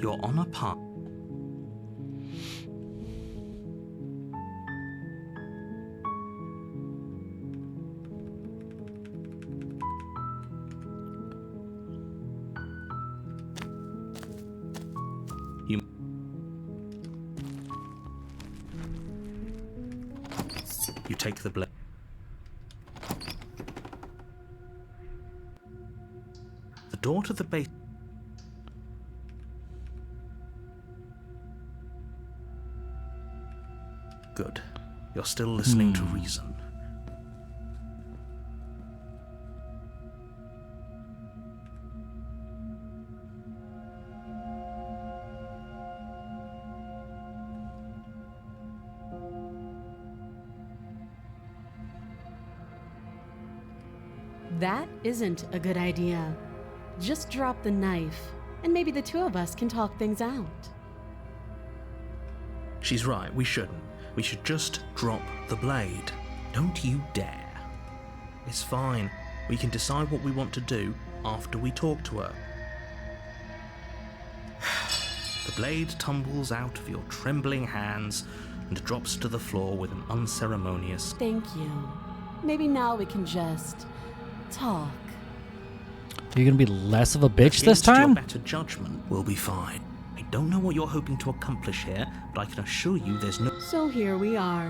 You're on a path. You take the blade. The door to the base. Good. You're still listening to reason. That isn't a good idea. Just drop the knife, and maybe the two of us can talk things out. She's right, we shouldn't. We should just drop the blade. Don't you dare. It's fine. We can decide what we want to do after we talk to her. The blade tumbles out of your trembling hands and drops to the floor with an unceremonious... Thank you. Maybe now we can just talk. Are you gonna be less of a bitch this Against your time? better judgment, we'll be fine. I don't know what you're hoping to accomplish here, but I can assure you there's no... So here we are.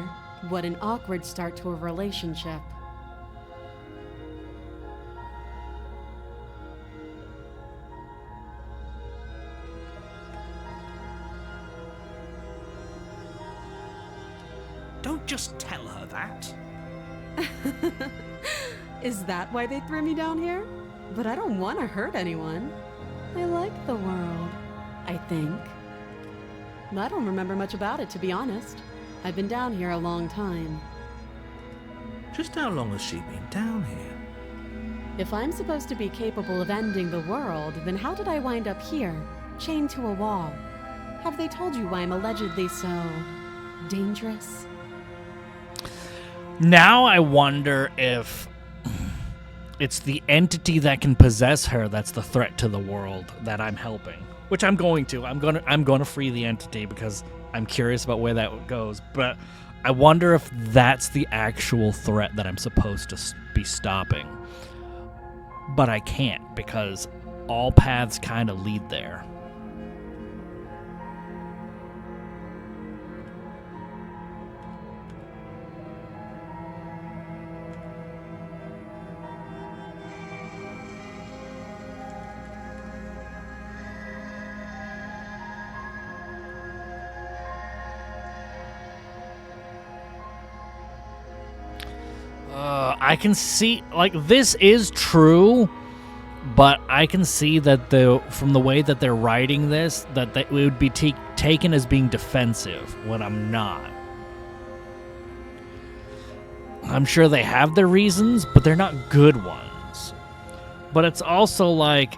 What an awkward start to a relationship. Don't just tell her that. Is that why they threw me down here? But I don't want to hurt anyone. I like the world, I think. I don't remember much about it, to be honest. I've been down here a long time. Just how long has she been down here? If I'm supposed to be capable of ending the world, then how did I wind up here, chained to a wall? Have they told you why I'm allegedly so dangerous? Now I wonder if it's the entity that can possess her that's the threat to the world that I'm helping. Which I'm going to. I'm going to free the entity because I'm curious about where that goes. But I wonder if that's the actual threat that I'm supposed to be stopping. But I can't because all paths kind of lead there. I can see, like, this is true, but I can see that from the way that they're writing this, that it would be taken as being defensive when I'm not. I'm sure they have their reasons, but they're not good ones. But it's also like,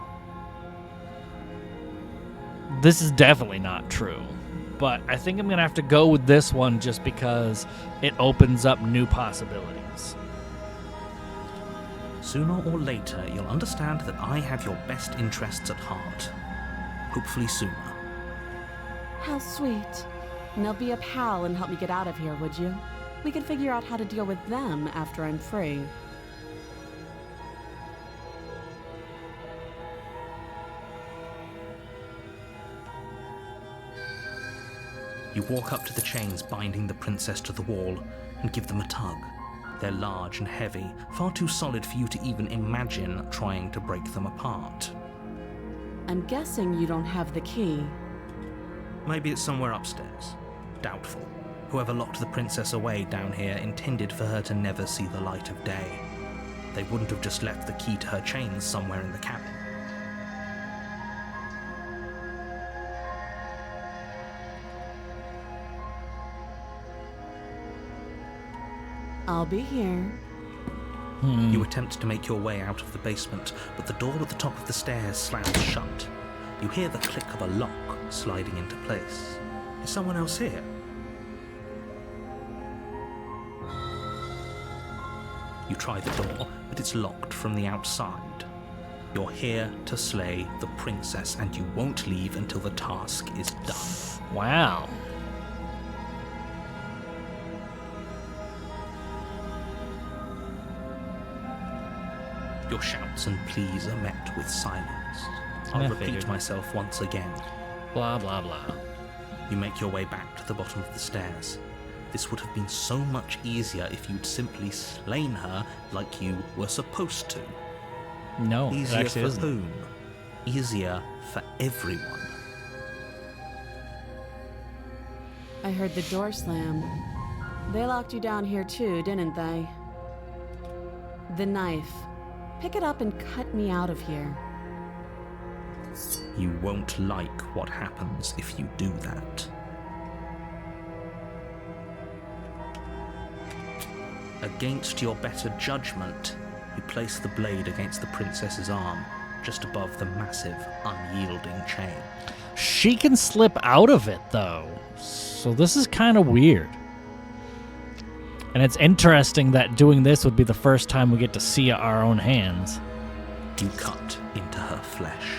this is definitely not true. But I think I'm going to have to go with this one just because it opens up new possibilities. Sooner or later, you'll understand that I have your best interests at heart. Hopefully sooner. How sweet. Now be a pal and help me get out of here, would you? We could figure out how to deal with them after I'm free. You walk up to the chains binding the princess to the wall and give them a tug. They're large and heavy, far too solid for you to even imagine trying to break them apart. I'm guessing you don't have the key. Maybe it's somewhere upstairs. Doubtful. Whoever locked the princess away down here intended for her to never see the light of day. They wouldn't have just left the key to her chains somewhere in the cabin. I'll be here. You attempt to make your way out of the basement, but the door at the top of the stairs slams shut. You hear the click of a lock sliding into place. Is someone else here? You try the door, but it's locked from the outside. You're here to slay the princess, and you won't leave until the task is done. Wow. Your shouts and pleas are met with silence. I'll I repeat figured. myself once again. Blah, blah, blah. You make your way back to the bottom of the stairs. This would have been so much easier if you'd simply slain her like you were supposed to. No, it Easier actually for isn't. whom? Easier for everyone. I heard the door slam. They locked you down here too, didn't they? The knife. Pick it up and cut me out of here. You won't like what happens if you do that. Against your better judgment, you place the blade against the princess's arm, just above the massive, unyielding chain. She can slip out of it, though. So this is kind of weird. And it's interesting that doing this would be the first time we get to see our own hands. You cut into her flesh.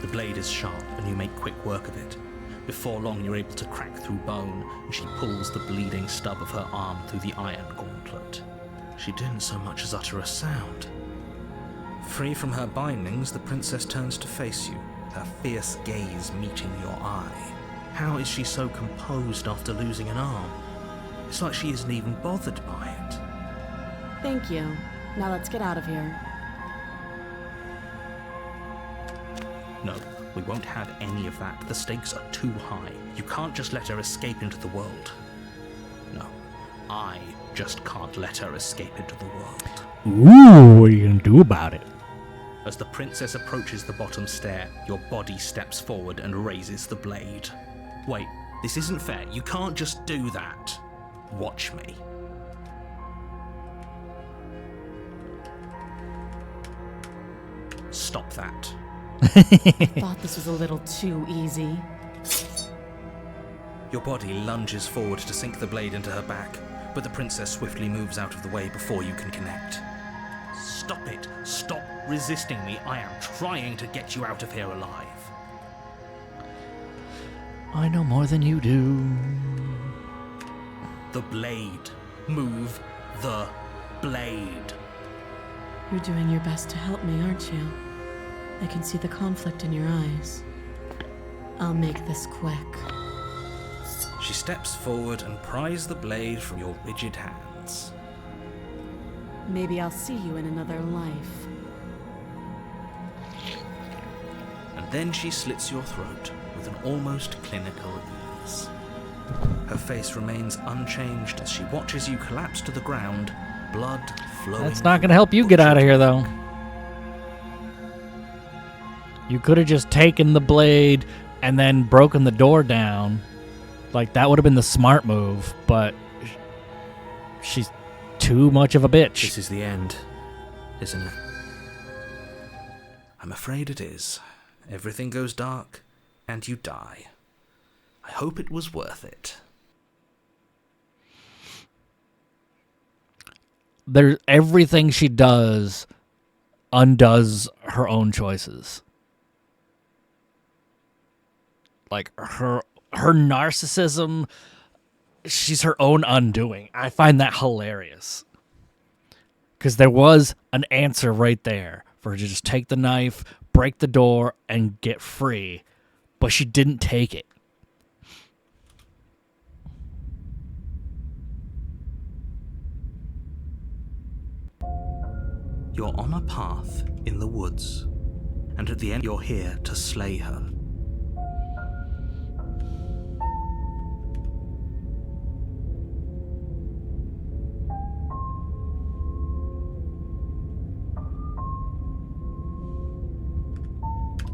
The blade is sharp, and you make quick work of it. Before long, you're able to crack through bone, and she pulls the bleeding stub of her arm through the iron gauntlet. She didn't so much as utter a sound. Free from her bindings, the princess turns to face you, her fierce gaze meeting your eye. How is she so composed after losing an arm? It's like she isn't even bothered by it. Thank you. Now let's get out of here. No, we won't have any of that. The stakes are too high. You can't just let her escape into the world. No, I just can't let her escape into the world. Ooh, what are you gonna do about it? As the princess approaches the bottom stair, your body steps forward and raises the blade. Wait, this isn't fair. You can't just do that. Watch me. Stop that. Thought this was a little too easy. Your body lunges forward to sink the blade into her back, but the princess swiftly moves out of the way before you can connect. Stop it! Stop resisting me! I am trying to get you out of here alive. I know more than you do. The blade. Move the blade. You're doing your best to help me, aren't you? I can see the conflict in your eyes. I'll make this quick. She steps forward and pries the blade from your rigid hands. Maybe I'll see you in another life. And then she slits your throat with an almost clinical ease. Her face remains unchanged as she watches you collapse to the ground, blood flowing. That's not gonna help you get out of here, though. You could have just taken the blade and then broken the door down. Like, that would have been the smart move, but she's too much of a bitch. This is the end, isn't it? I'm afraid it is. Everything goes dark, and you die. I hope it was worth it. Everything she does undoes her own choices. Like, her narcissism, she's her own undoing. I find that hilarious. Because there was an answer right there for her to just take the knife, break the door, and get free. But she didn't take it. You're on a path in the woods, and at the end you're here to slay her.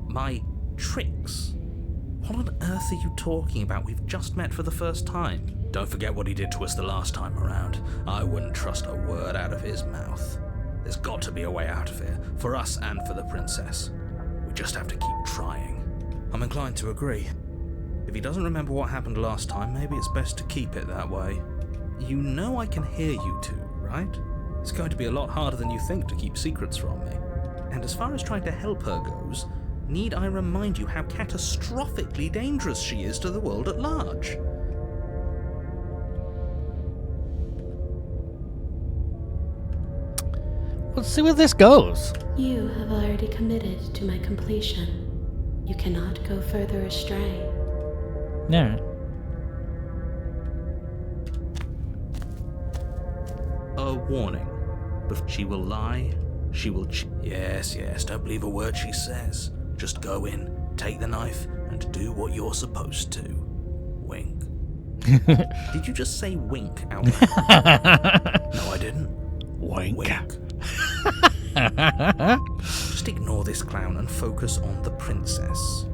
My tricks? What on earth are you talking about? We've just met for the first time. Don't forget what he did to us the last time around. I wouldn't trust a word out of his mouth. There's got to be a way out of here, for us and for the princess. We just have to keep trying. I'm inclined to agree. If he doesn't remember what happened last time, maybe it's best to keep it that way. You know I can hear you two, right? It's going to be a lot harder than you think to keep secrets from me. And as far as trying to help her goes, need I remind you how catastrophically dangerous she is to the world at large? Let's see where this goes. You have already committed to my completion. You cannot go further astray. Yeah. A warning. But she will lie, she will Yes, don't believe a word she says. Just go in, take the knife, and do what you're supposed to. Wink. Did you just say wink out loud? No, I didn't. Wink. Just ignore this clown and focus on the princess.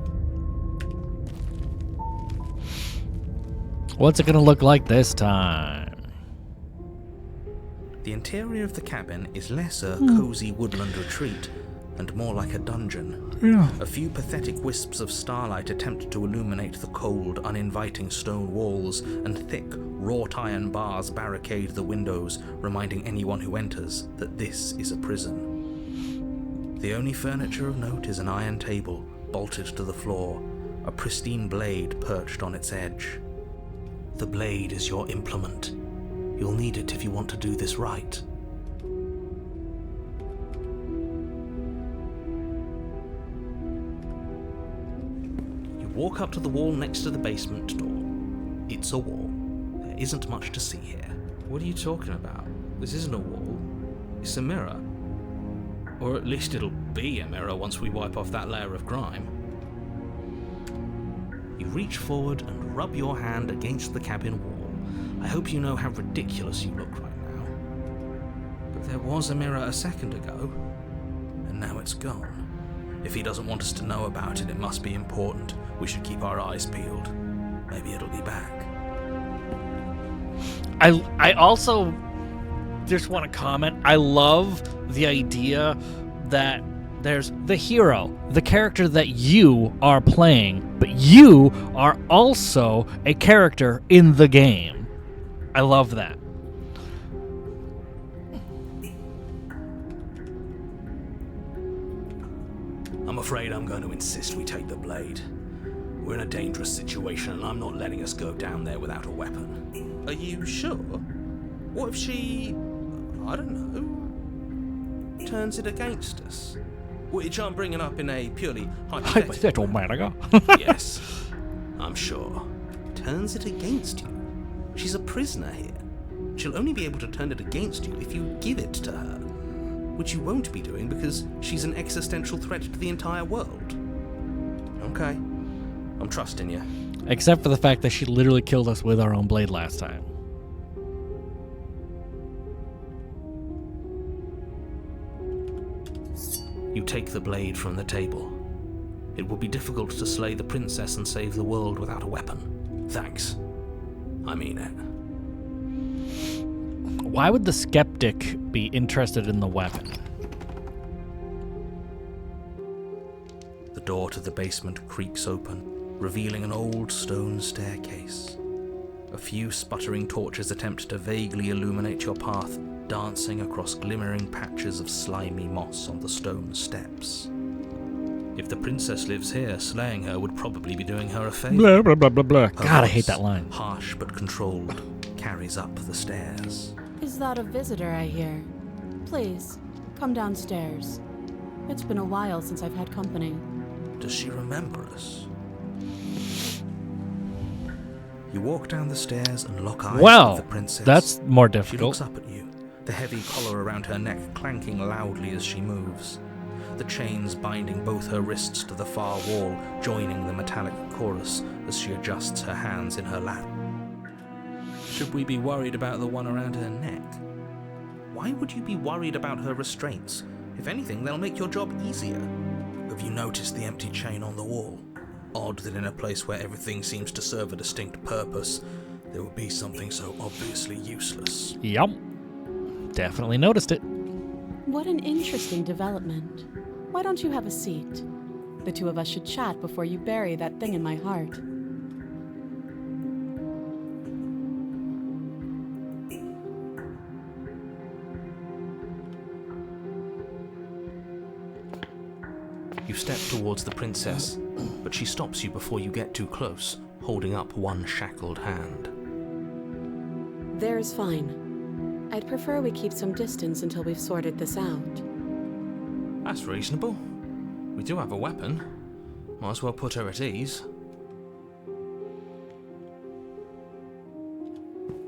What's it gonna look like this time? The interior of the cabin is less a cozy woodland retreat and more like a dungeon. Yeah. A few pathetic wisps of starlight attempt to illuminate the cold, uninviting stone walls, and thick, wrought iron bars barricade the windows, reminding anyone who enters that this is a prison. The only furniture of note is an iron table, bolted to the floor, a pristine blade perched on its edge. The blade is your implement. You'll need it if you want to do this right. You walk up to the wall next to the basement door. It's a wall. There isn't much to see here. What are you talking about? This isn't a wall. It's a mirror. Or at least it'll be a mirror once we wipe off that layer of grime. You reach forward and rub your hand against the cabin wall. I hope you know how ridiculous you look right now. But there was a mirror a second ago, and now it's gone. If he doesn't want us to know about it, it must be important. We should keep our eyes peeled. Maybe it'll be back. I also just want to comment. I love the idea that there's the hero, the character that you are playing, but you are also a character in the game. I love that. I'm afraid I'm going to insist we take the blade. We're in a dangerous situation, and I'm not letting us go down there without a weapon. Are you sure? What if she, I don't know, turns it against us? Which I'm bringing up in a purely hypothetical manner. Yes, I'm sure. Turns it against you. She's a prisoner here. She'll only be able to turn it against you if you give it to her. Which you won't be doing because she's an existential threat to the entire world. Okay. I'm trusting you. Except for the fact that she literally killed us with our own blade last time. You take the blade from the table. It will be difficult to slay the princess and save the world without a weapon. Thanks. I mean it. Why would the skeptic be interested in the weapon? The door to the basement creaks open, revealing an old stone staircase. A few sputtering torches attempt to vaguely illuminate your path, dancing across glimmering patches of slimy moss on the stone steps. If the princess lives here, slaying her would probably be doing her a favor. Blah, blah, blah, blah, blah. Her God, I voice, hate that line. harsh but controlled, carries up the stairs. Is that a visitor I hear? Please, come downstairs. It's been a while since I've had company. Does she remember us? You walk down the stairs and lock eyes Well, with the princess. that's more She difficult. looks up at you, the heavy collar around her neck clanking loudly as she moves. The chains binding both her wrists to the far wall, joining the metallic chorus as she adjusts her hands in her lap. Should we be worried about the one around her neck? Why would you be worried about her restraints? If anything, they'll make your job easier. Have you noticed the empty chain on the wall? Odd that in a place where everything seems to serve a distinct purpose, there would be something so obviously useless. Yup. Definitely noticed it. What an interesting development. Why don't you have a seat? The two of us should chat before you bury that thing in my heart. step towards the princess, but she stops you before you get too close, holding up one shackled hand. There's fine. I'd prefer we keep some distance until we've sorted this out. That's reasonable. We do have a weapon. Might as well put her at ease.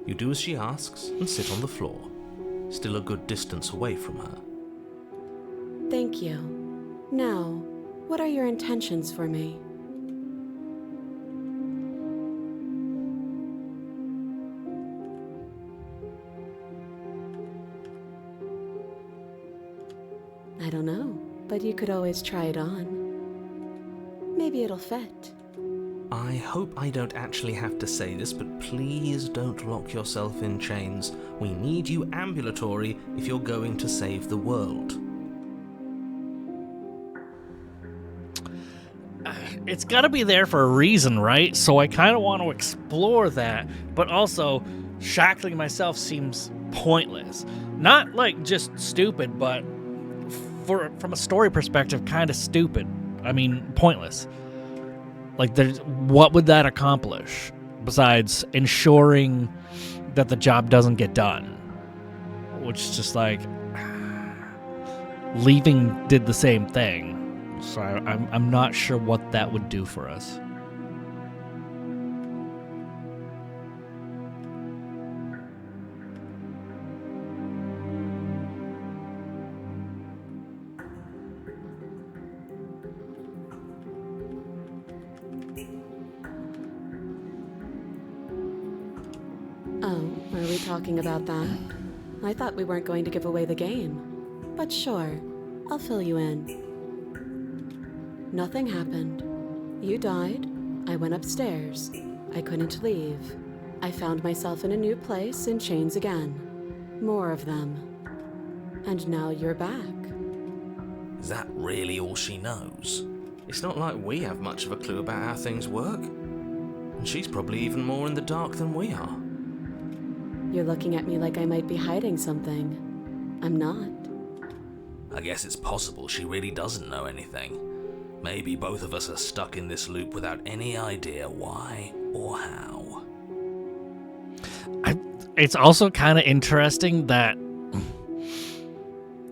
You do as she asks and sit on the floor, still a good distance away from her. Thank you. Now, what are your intentions for me? I don't know, but you could always try it on. Maybe it'll fit. I hope I don't actually have to say this, but please don't lock yourself in chains. We need you ambulatory if you're going to save the world. It's got to be there for a reason, right? So I kind of want to explore that, but also shackling myself seems pointless. Not like just stupid, but from a story perspective, kind of stupid. I mean, pointless. Like, what would that accomplish besides ensuring that the job doesn't get done? Which is just like, leaving did the same thing. So I'm not sure what that would do for us. Oh, are we talking about that? I thought we weren't going to give away the game. But sure, I'll fill you in. Nothing happened. You died. I went upstairs. I couldn't leave. I found myself in a new place in chains again. More of them. And now you're back. Is that really all she knows? It's not like we have much of a clue about how things work. And she's probably even more in the dark than we are. You're looking at me like I might be hiding something. I'm not. I guess it's possible she really doesn't know anything. Maybe both of us are stuck in this loop without any idea why or how. It's also kind of interesting that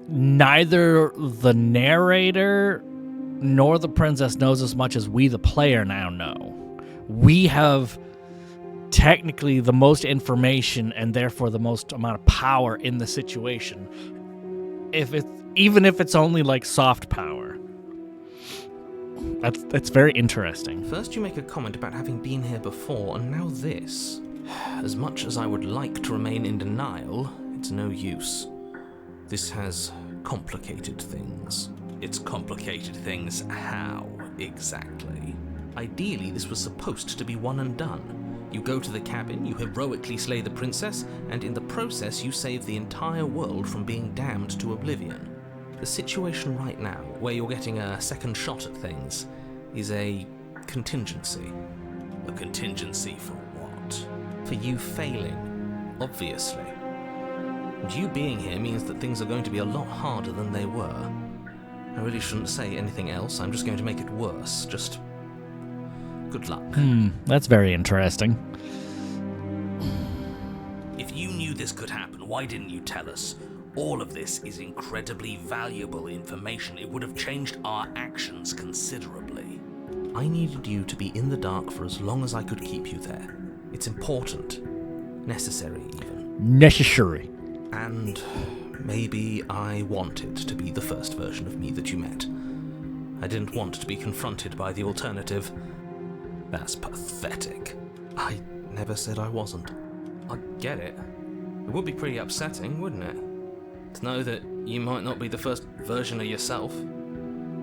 neither the narrator nor the princess knows as much as we, the player, now know. We have technically the most information and therefore the most amount of power in the situation. Even if it's only like soft power. That's very interesting. First you make a comment about having been here before, and now this. As much as I would like to remain in denial, it's no use. This has complicated things. It's complicated things how, exactly? Ideally, this was supposed to be one and done. You go to the cabin, you heroically slay the princess, and in the process you save the entire world from being damned to oblivion. The situation right now, where you're getting a second shot at things, is a contingency. A contingency for what? For you failing, obviously. And you being here means that things are going to be a lot harder than they were. I really shouldn't say anything else, I'm just going to make it worse. Just good luck. That's very interesting. If you knew this could happen, why didn't you tell us? All of this is incredibly valuable information. It would have changed our actions considerably. I needed you to be in the dark for as long as I could keep you there. It's important. Necessary, even. Necessary. And maybe I wanted to be the first version of me that you met. I didn't want to be confronted by the alternative. That's pathetic. I never said I wasn't. I get it. It would be pretty upsetting, wouldn't it? To know that you might not be the first version of yourself.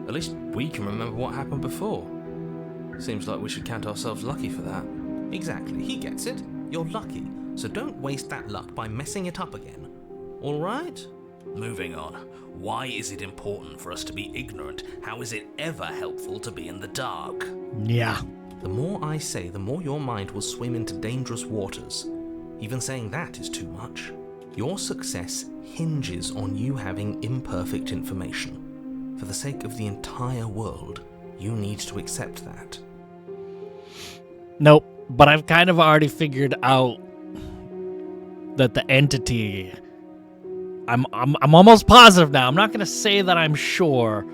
At least we can remember what happened before. Seems like we should count ourselves lucky for that. Exactly, he gets it. You're lucky. So don't waste that luck by messing it up again. Alright? Moving on. Why is it important for us to be ignorant? How is it ever helpful to be in the dark? Yeah. The more I say, the more your mind will swim into dangerous waters. Even saying that is too much. Your success hinges on you having imperfect information. For the sake of the entire world, you need to accept that. Nope, but I've kind of already figured out that the entity... I'm almost positive now. I'm not going to say that I'm sure,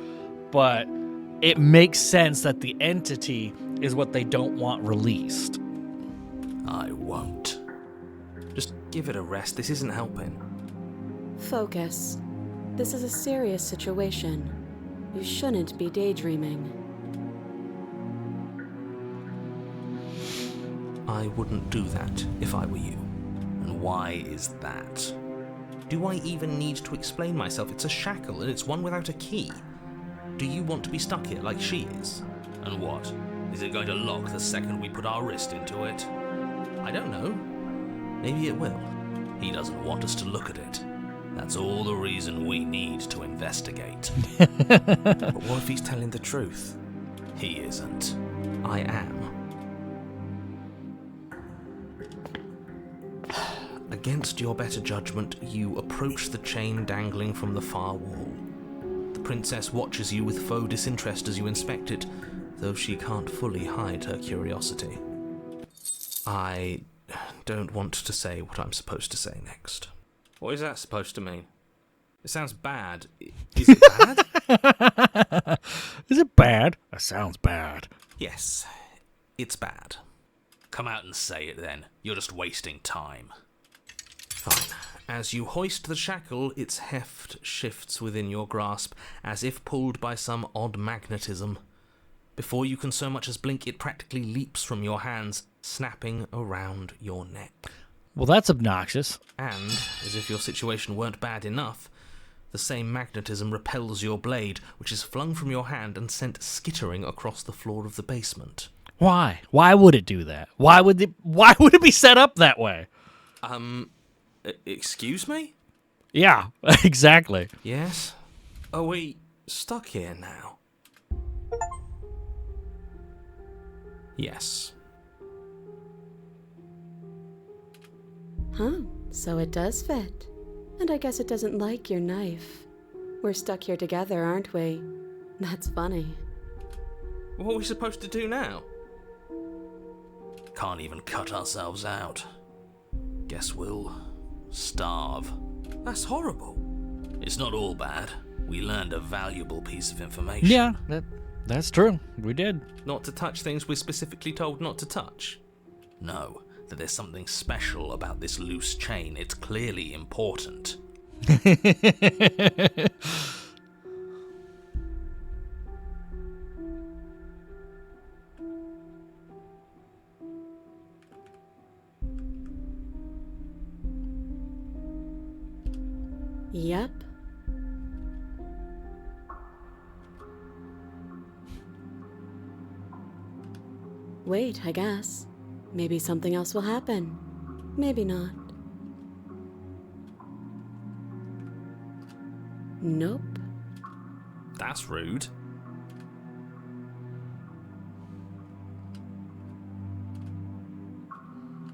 but it makes sense that the entity is what they don't want released. I won't. Just give it a rest. This isn't helping. Focus. This is a serious situation. You shouldn't be daydreaming. I wouldn't do that if I were you. And why is that? Do I even need to explain myself? It's a shackle, and it's one without a key. Do you want to be stuck here like she is? And what? Is it going to lock the second we put our wrist into it? I don't know. Maybe it will. He doesn't want us to look at it. That's all the reason we need to investigate. But what if he's telling the truth? He isn't. I am. Against your better judgment, you approach the chain dangling from the far wall. The princess watches you with faux disinterest as you inspect it, though she can't fully hide her curiosity. I don't want to say what I'm supposed to say next. What is that supposed to mean? It sounds bad. Is it bad? Is it bad? That sounds bad. Yes, it's bad. Come out and say it then. You're just wasting time. Fine. As you hoist the shackle, its heft shifts within your grasp, as if pulled by some odd magnetism. Before you can so much as blink, it practically leaps from your hands, snapping around your neck. Well, that's obnoxious. And, as if your situation weren't bad enough, the same magnetism repels your blade, which is flung from your hand and sent skittering across the floor of the basement. Why? Why would it do that? Why would it be set up that way? Excuse me? Yeah, exactly. Yes? Are we stuck here now? Yes. Huh, so it does fit. And I guess it doesn't like your knife. We're stuck here together, aren't we? That's funny. What are we supposed to do now? Can't even cut ourselves out. Guess we'll starve. That's horrible. It's not all bad. We learned a valuable piece of information. Yeah, that's true. We did. Not to touch things we're specifically told not to touch. No, that there's something special about this loose chain. It's clearly important. Yep. Wait, I guess. Maybe something else will happen. Maybe not. Nope. That's rude.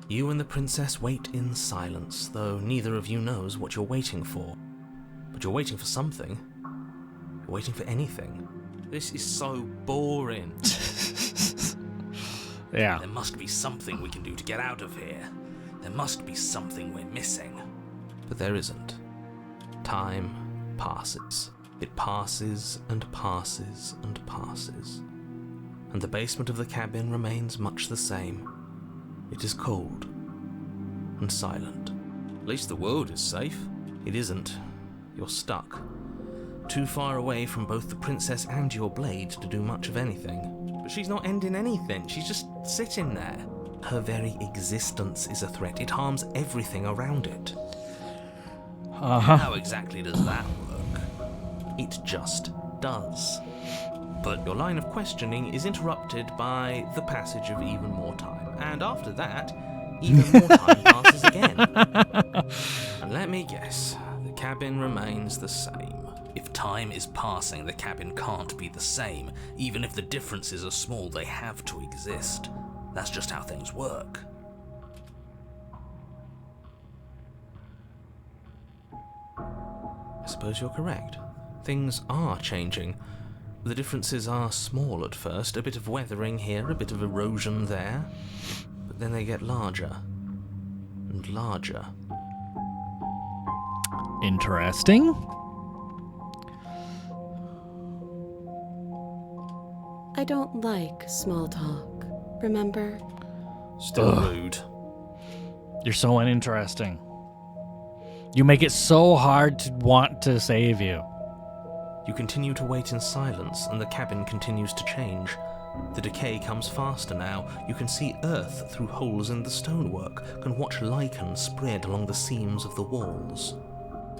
You and the princess wait in silence, though neither of you knows what you're waiting for. But you're waiting for something. You're waiting for anything. This is so boring. Yeah. There must be something we can do to get out of here. There must be something we're missing. But there isn't. Time passes. It passes and passes and passes. And the basement of the cabin remains much the same. It is cold and silent. At least the world is safe. It isn't. You're stuck. Too far away from both the princess and your blade to do much of anything. But she's not ending anything. She's just sitting there. Her very existence is a threat. It harms everything around it. How exactly does that work? It just does. But your line of questioning is interrupted by the passage of even more time. And after that, even more time passes again. And let me guess, the cabin remains the same. If time is passing, the cabin can't be the same. Even if the differences are small, they have to exist. That's just how things work. I suppose you're correct. Things are changing. The differences are small at first, a bit of weathering here, a bit of erosion there, but then they get larger and larger. Interesting. I don't like small talk, remember? Still Ugh. rude. You're so uninteresting. You make it so hard to want to save you. You continue to wait in silence, and the cabin continues to change. The decay comes faster now. You can see earth through holes in the stonework, can watch lichen spread along the seams of the walls.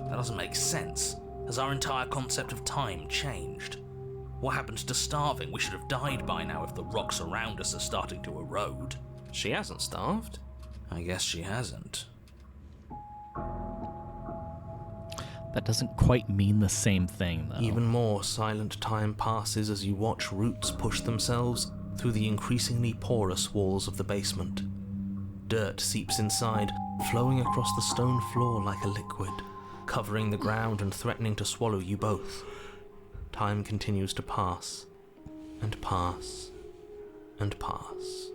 That doesn't make sense. Has our entire concept of time changed? What happened to starving? We should have died by now if the rocks around us are starting to erode. She hasn't starved. I guess she hasn't. That doesn't quite mean the same thing, though. Even more silent time passes as you watch roots push themselves through the increasingly porous walls of the basement. Dirt seeps inside, flowing across the stone floor like a liquid, covering the ground and threatening to swallow you both. Time continues to pass, and pass, and pass.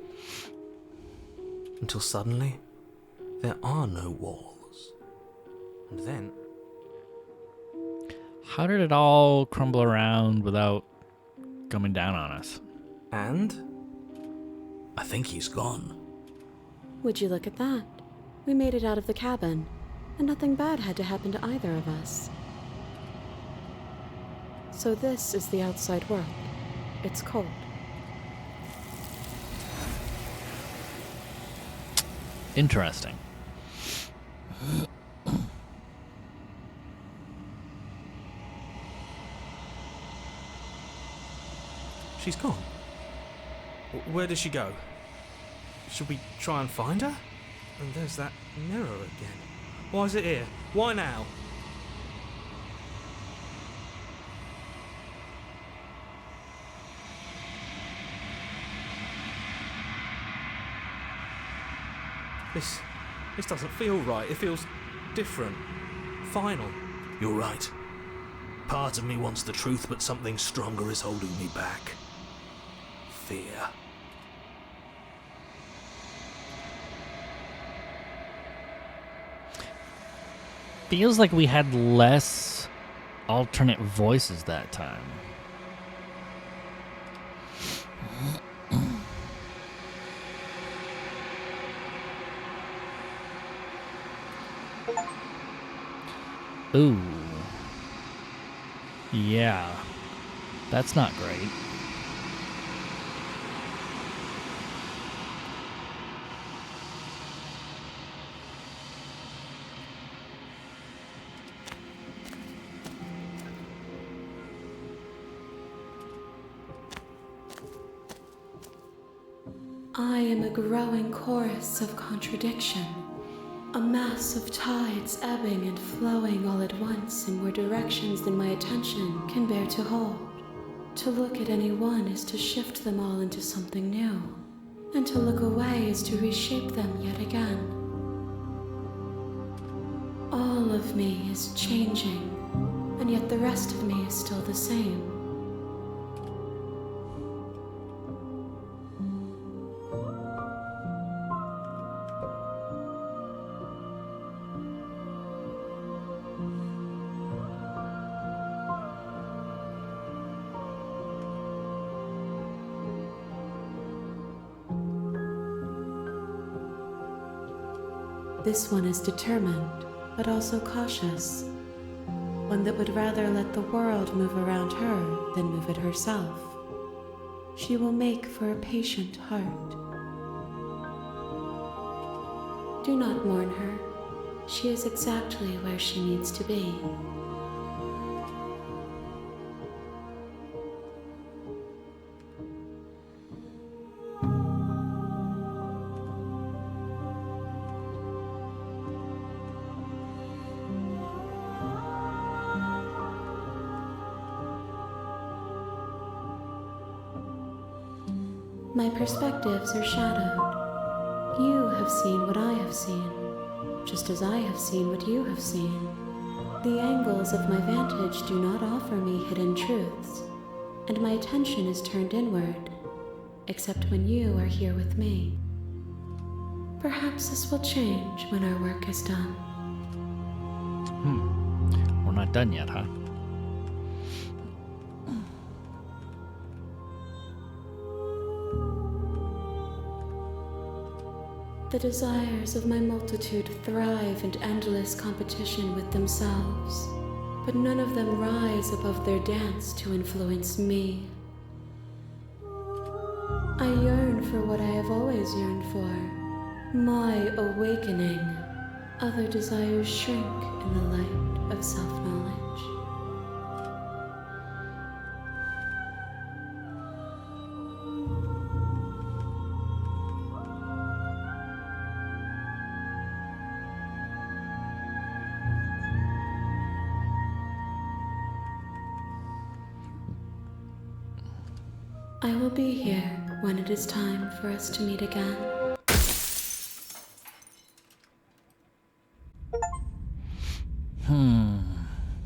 Until suddenly, there are no walls. And then... How did it all crumble around without coming down on us? And... I think he's gone. Would you look at that? We made it out of the cabin, and nothing bad had to happen to either of us. So this is the outside world. It's cold. Interesting. She's gone. Where did she go? Should we try and find her? And there's that mirror again. Why is it here? Why now? This doesn't feel right. It feels different. Final. You're right. Part of me wants the truth, but something stronger is holding me back. Fear. Feels like we had less alternate voices that time. Ooh. Yeah. That's not great. I am a growing chorus of contradiction, a mass of tides ebbing and flowing all at once in more directions than my attention can bear to hold. To look at any one is to shift them all into something new, and to look away is to reshape them yet again. All of me is changing, and yet the rest of me is still the same. This one is determined, but also cautious. One that would rather let the world move around her than move it herself. She will make for a patient heart. Do not mourn her. She is exactly where she needs to be. My perspectives are shadowed. You have seen what I have seen, just as I have seen what you have seen. The angles of my vantage do not offer me hidden truths, and my attention is turned inward, except when you are here with me. Perhaps this will change when our work is done. We're not done yet, huh? The desires of my multitude thrive in endless competition with themselves, but none of them rise above their dance to influence me. I yearn for what I have always yearned for, my awakening. Other desires shrink in the light of self-knowledge. I will be here when it is time for us to meet again. Hmm.